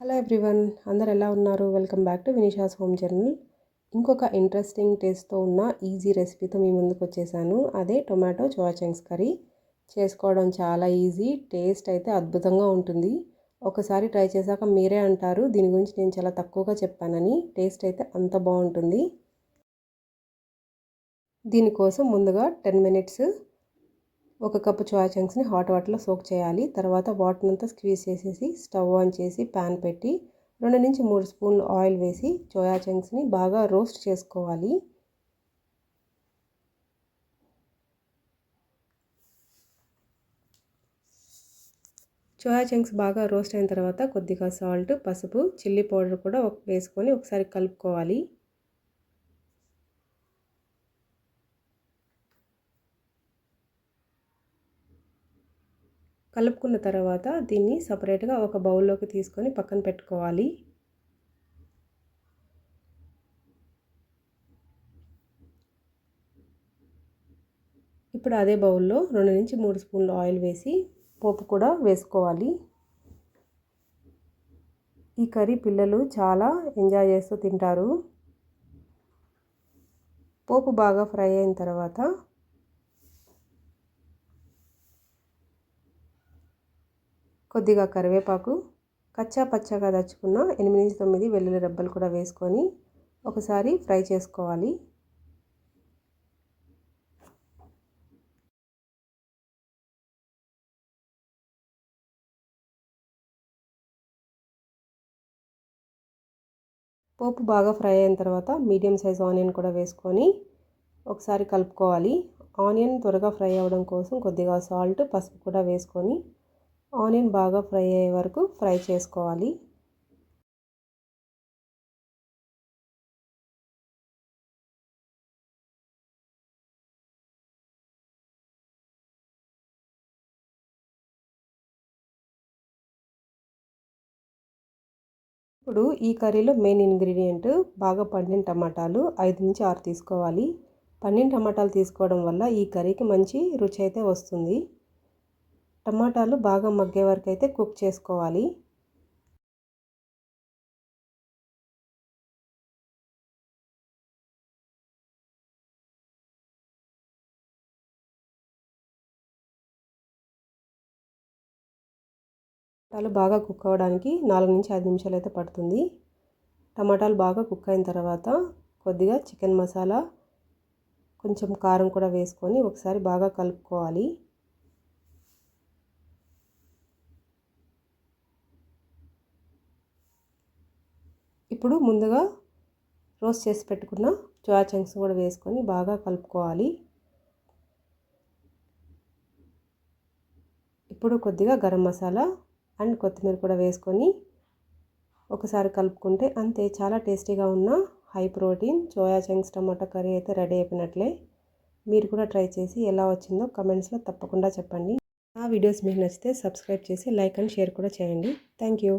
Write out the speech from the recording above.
Hello everyone, అందరు ఎలా ఉన్నారు? Welcome back to Vinisha's home journal. ఇంకొక ఇంట్రెస్టింగ్ టేస్ట్తో ఉన్న ఈజీ రెసిపీతో మీ ముందుకు వచ్చేసాను. అదే టొమాటో సోయా చంక్స్ కర్రీ. చేసుకోవడం చాలా ఈజీ, టేస్ట్ అయితే అద్భుతంగా ఉంటుంది. ఒకసారి ట్రై చేశాక మీరే అంటారు దీని గురించి నేను చాలా తక్కువగా చెప్పానని. టేస్ట్ అయితే అంత బాగుంటుంది. దీనికోసం ముందుగా 10 మినిట్స్ ఒక కప్పు సోయా చంక్స్ని హాట్ వాటర్లో సోక్ చేయాలి. తర్వాత వాటర్ అంతా స్క్వీజ్ చేసేసి స్టవ్ ఆన్ చేసి ప్యాన్ పెట్టి 2 నుంచి 3 స్పూన్లు ఆయిల్ వేసి సోయా చంక్స్ని బాగా రోస్ట్ చేసుకోవాలి. సోయా చంక్స్ బాగా రోస్ట్ అయిన తర్వాత కొద్దిగా సాల్ట్, పసుపు, చిల్లీ పౌడర్ కూడా వేసుకొని ఒకసారి కలుపుకోవాలి. కలుపుకున్న తర్వాత దీన్ని సపరేట్గా ఒక బౌల్లోకి తీసుకొని పక్కన పెట్టుకోవాలి. ఇప్పుడు అదే బౌల్లో 2 నుంచి 3 స్పూన్లు ఆయిల్ వేసి పోపు కూడా వేసుకోవాలి. ఈ కర్రీ పిల్లలు చాలా ఎంజాయ్ చేస్తూ తింటారు. పోపు బాగా ఫ్రై అయిన తర్వాత కొద్దిగా కరివేపాకు, కచ్చా పచ్చగా దంచుకున్న 8 నుంచి 9 వెల్లుల్లి రెబ్బలు కూడా వేసుకొని ఒకసారి ఫ్రై చేసుకోవాలి. పోపు బాగా ఫ్రై అయిన తర్వాత మీడియం సైజ్ ఆనియన్ కూడా వేసుకొని ఒకసారి కలుపుకోవాలి. ఆనియన్ త్వరగా ఫ్రై అవ్వడం కోసం కొద్దిగా సాల్ట్, పసుపు కూడా వేసుకొని ఆనియన్ బాగా ఫ్రై అయ్యే వరకు ఫ్రై చేసుకోవాలి. ఇప్పుడు ఈ కర్రీలో మెయిన్ ఇంగ్రీడియంట్ బాగా పండిన టమాటాలు 5 నుంచి 6 తీసుకోవాలి. పండిన టమాటాలు తీసుకోవడం వల్ల ఈ కర్రీకి మంచి రుచి అయితే వస్తుంది. టమాటాలు బాగా మగ్గే వరకు అయితే కుక్ చేసుకోవాలి. టమాటాలు బాగా కుక్ అవ్వడానికి 4 నుంచి 5 నిమిషాలు అయితే పడుతుంది. టమాటాలు బాగా కుక్ అయిన తర్వాత కొద్దిగా చికెన్ మసాలా, కొంచెం కారం కూడా వేసుకొని ఒకసారి బాగా కలుపుకోవాలి. ఇప్పుడు ముందుగా రోస్ట్ చేసి పెట్టుకున్న సోయా చంక్స్ కూడా వేసుకొని బాగా కలుపుకోవాలి. ఇప్పుడు కొద్దిగా గరం మసాలా అండ్ కొత్తిమీర కూడా వేసుకొని ఒకసారి కలుపుకుంటే అంతే, చాలా టేస్టీగా ఉన్న హై ప్రోటీన్ సోయా చంక్స్ టమాటా కర్రీ అయితే రెడీ అయిపోయినట్లే. మీరు కూడా ట్రై చేసి ఎలా వచ్చిందో కమెంట్స్లో తప్పకుండా చెప్పండి. నా వీడియోస్ మీకు నచ్చితే సబ్స్క్రైబ్ చేసి లైక్ అండ్ షేర్ కూడా చేయండి. Thank you.